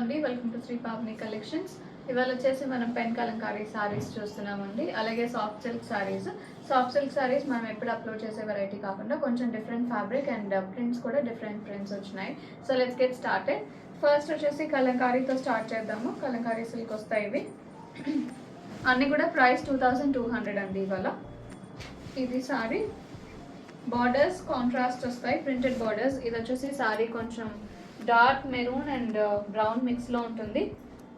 అండి, welcome to Shri Pavani collections. ఇవాళ వచ్చేసి మనం పెన్ కలంకారీ సారీస్ చూస్తున్నామండి. అలాగే సాఫ్ట్ సిల్క్ సారీస్ మనం ఎప్పుడు అప్లోడ్ చేసే వెరైటీ కాకుండా కొంచెం డిఫరెంట్ ఫ్యాబ్రిక్ అండ్ ప్రింట్స్ కూడా డిఫరెంట్ ప్రింట్స్ వచ్చినాయి. So let's get started. First వచ్చేసి కలంకారీతో స్టార్ట్ చేద్దాము. కలంకారీ సిల్క్ వస్తాయి ఇవి. అన్నీ కూడా ప్రైస్ 2200 అండి. ఇవాళ ఇది సారీ బార్డర్స్ కాంట్రాస్ట్ వస్తాయి, ప్రింటెడ్ బార్డర్స్. ఇది వచ్చేసి సారీ కొంచెం డార్క్ మెరూన్ అండ్ బ్రౌన్ మిక్స్లో ఉంటుంది.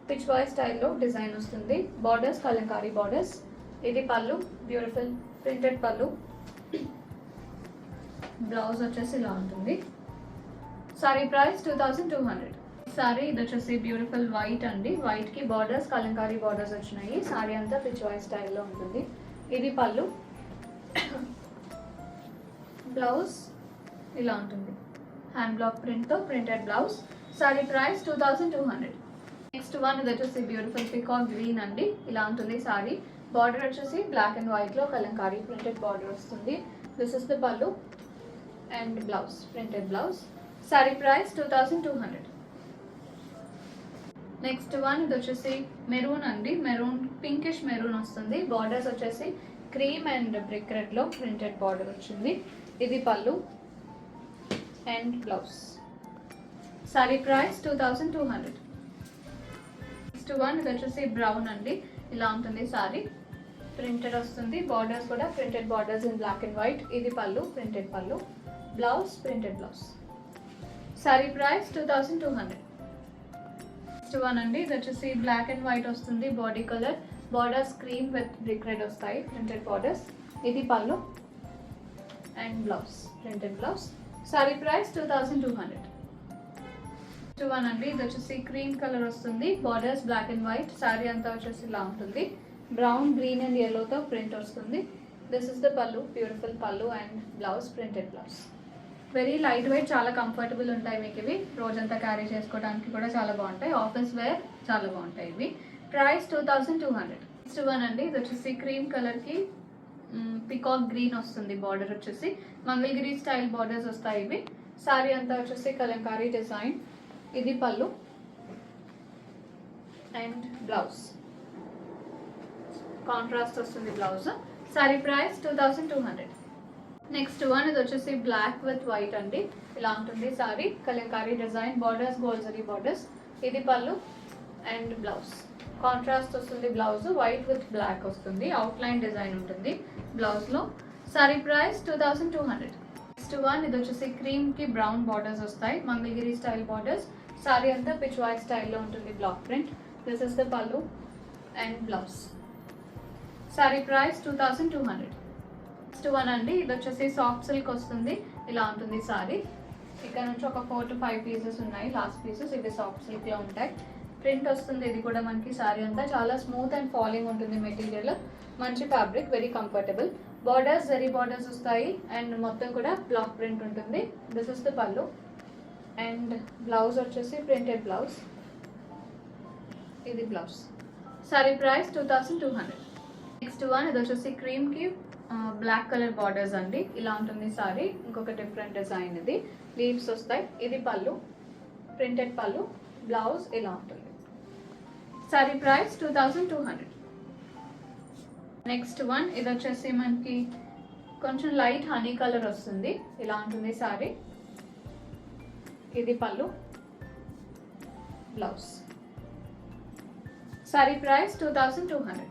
పిచ్ బాయ్ స్టైల్లో డిజైన్ వస్తుంది. Borders Kalamkari borders. ఇది పళ్ళు, బ్యూటిఫుల్ ప్రింటెడ్ పళ్ళు. బ్లౌజ్ వచ్చేసి ఇలా ఉంటుంది. Sorry price 2200. సారీ ఇది వచ్చేసి బ్యూటిఫుల్ వైట్ అండి. వైట్కి బార్డర్స్ కలంకారీ బార్డర్స్ వచ్చినాయి. సారీ అంతా పిచ్ బాయ్ స్టైల్లో ఉంటుంది. ఇది పళ్ళు. బ్లౌజ్ ఇలా ఉంటుంది. హ్యాండ్ బ్లాక్ ప్రింట్తో printed blouse. Sari price 2200. Next one ఇది వచ్చేసి బ్యూటిఫుల్ పికాక్ గ్రీన్ అండి. ఇలా ఉంటుంది సారీ. బార్డర్ వచ్చేసి బ్లాక్ అండ్ వైట్లో కలంకారీ ప్రింటెడ్ బార్డర్ వస్తుంది. This is the pallu and blouse, printed blouse. Sari price 2200. Next one ఇది వచ్చేసి మెరూన్ అండి. మెరూన్ పింకిష్ మెరూన్ వస్తుంది. బార్డర్స్ వచ్చేసి క్రీమ్ అండ్ బ్రిక్ రెడ్లో ప్రింటెడ్ బార్డర్ వచ్చింది. ఇది pallu and blouse. Sari price 2200. Next one ఇది వచ్చేసి బ్రౌన్ అండి. ఇలా ఉంటుంది సారీ. ప్రింటెడ్ వస్తుంది. బార్డర్స్ కూడా printed borders in black and white. ఇది pallu, printed pallu. Blouse, printed blouse. Sari price 2200. Next one అండి ఇది వచ్చేసి బ్లాక్ అండ్ వైట్ వస్తుంది. Body colour, borders cream with brick red వస్తాయి, ప్రింటెడ్ బార్డర్స్. ఇది pallu and blouse, printed blouse. Sari price 2200. Next one అండి ఇది వచ్చేసి క్రీమ్ కలర్ వస్తుంది. Borders black and white. Sari అంతా వచ్చేసి ఇలా ఉంటుంది. బ్రౌన్, గ్రీన్ అండ్ ఎల్లోతో ప్రింట్ వస్తుంది. This is the pallu, beautiful pallu and blouse, printed blouse. Very light weight, చాలా కంఫర్టబుల్ ఉంటాయి మీకు ఇవి. రోజంతా క్యారీ చేసుకోవడానికి కూడా చాలా బాగుంటాయి. ఆఫీస్ వేర్ చాలా బాగుంటాయి ఇవి. ప్రైస్ 2200. నెక్స్ట్ వన్ అండి ఇది వచ్చేసి క్రీమ్ కలర్కి పికాక్ గ్రీన్ వస్తుంది. బార్డర్ వచ్చేసి మంగళగిరి స్టైల్ బార్డర్స్ వస్తాయి ఇవి. సారీ అంతా వచ్చేసి కలంకారీ డిజైన్. ఇది పళ్ళు అండ్ బ్లౌజ్, కాంట్రాస్ట్ వస్తుంది blouse. Sari price 2200. Next one ఇది వచ్చేసి బ్లాక్ విత్ వైట్ అండి. ఇలా ఉంటుంది సారీ. కలంకారీ డిజైన్, బార్డర్స్ గోల్జరీ బార్డర్స్. ఇది పళ్ళు అండ్ బ్లౌజ్. కాంట్రాస్ట్ వస్తుంది బ్లౌజ్. వైట్ విత్ బ్లాక్ వస్తుంది. అవుట్లైన్ డిజైన్ ఉంటుంది బ్లౌజ్లో. Sorry price 2200. నెక్స్ట్ వన్ ఇది వచ్చేసి క్రీమ్కి బ్రౌన్ బార్డర్స్ వస్తాయి, మంగళగిరి స్టైల్ బార్డర్స్. సారీ అంతా పిచ్ వాయ్ స్టైల్లో ఉంటుంది, black print. This is the pallu and blouse. Sari price 2200. Next one అండి ఇది వచ్చేసి సాఫ్ట్ సిల్క్ వస్తుంది. ఇలా ఉంటుంది సారీ. ఇక్కడ నుంచి ఒక 4 to 5 పీసెస్ ఉన్నాయి. లాస్ట్ పీసెస్ ఇవి సాఫ్ట్ సిల్క్లో ఉంటాయి. ప్రింట్ వస్తుంది. ఇది కూడా మనకి సారీ అంతా చాలా స్మూత్ అండ్ ఫాలింగ్ ఉంటుంది మెటీరియల్. మంచి fabric, very comfortable. Borders zari borders వస్తాయి అండ్ మొత్తం కూడా బ్లాక్ ప్రింట్ ఉంటుంది. This is the pallu and blouse వచ్చేసి ప్రింటెడ్ బ్లౌజ్. ఇది blouse. Sari price 2200. Next one ఇది వచ్చేసి క్రీమ్కి బ్లాక్ కలర్ బార్డర్స్ అండి. ఇలా ఉంటుంది సారీ. ఇంకొక డిఫరెంట్ డిజైన్. ఇది లీవ్స్ వస్తాయి. ఇది పళ్ళు, ప్రింటెడ్ పళ్ళు. బ్లౌజ్ ఇలా ఉంటుంది. Sorry price 2200. నెక్స్ట్ వన్ ఇది వచ్చేసి మనకి కొంచెం లైట్ హనీ కలర్ వస్తుంది. ఇలా ఉంటుంది సారీ. ఇది pallu, blouse. Sari price 2200.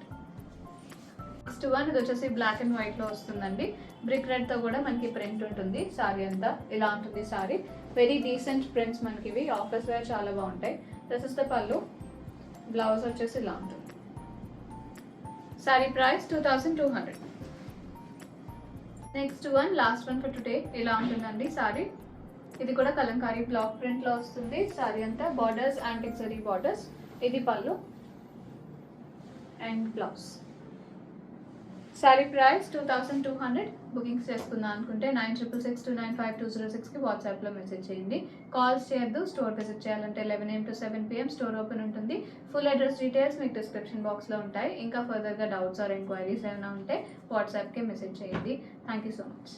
Next one ఇది వచ్చేసి బ్లాక్ అండ్ వైట్లో వస్తుందండి. బ్రిక్ రెడ్తో కూడా మనకి ప్రింట్ ఉంటుంది. సారీ అంతా ఇలా ఉంటుంది సారీ. వెరీ డీసెంట్ ప్రింట్స్ మనకి ఇవి. ఆఫీస్ వేర్ చాలా బాగుంటాయి. దిస్ ఇస్ ద పళ్ళు. బ్లౌజ్ వచ్చేసి ఇలా ఉంటుంది. Sorry price 2200. Next one last one for today. ఇలా ఉంటుందండి సారీ. ఇది కూడా కలంకారీ బ్లాక్ ప్రింట్లో వస్తుంది. సారీ అంతా బార్డర్స్ యాంటిక్ జరీ బార్డర్స్. ఇది pallu and blouse. Sari price 2200. Bookings చేసుకుందాం అనుకుంటే 9666295206కి వాట్సాప్లో మెసేజ్ చేయండి. కాల్స్ చేయొద్దు. స్టోర్ విజిట్ చేయాలంటే 11 AM to 7 PM store open ఉంటుంది. ఫుల్ అడ్రస్ డీటెయిల్స్ మీకు డిస్క్రిప్షన్ బాక్స్లో ఉంటాయి. ఇంకా ఫర్దర్గా డౌట్స్ ఆర్ ఎంక్వైరీస్ ఏమైనా ఉంటే వాట్సాప్కి మెసేజ్ చేయండి. Thank you so much.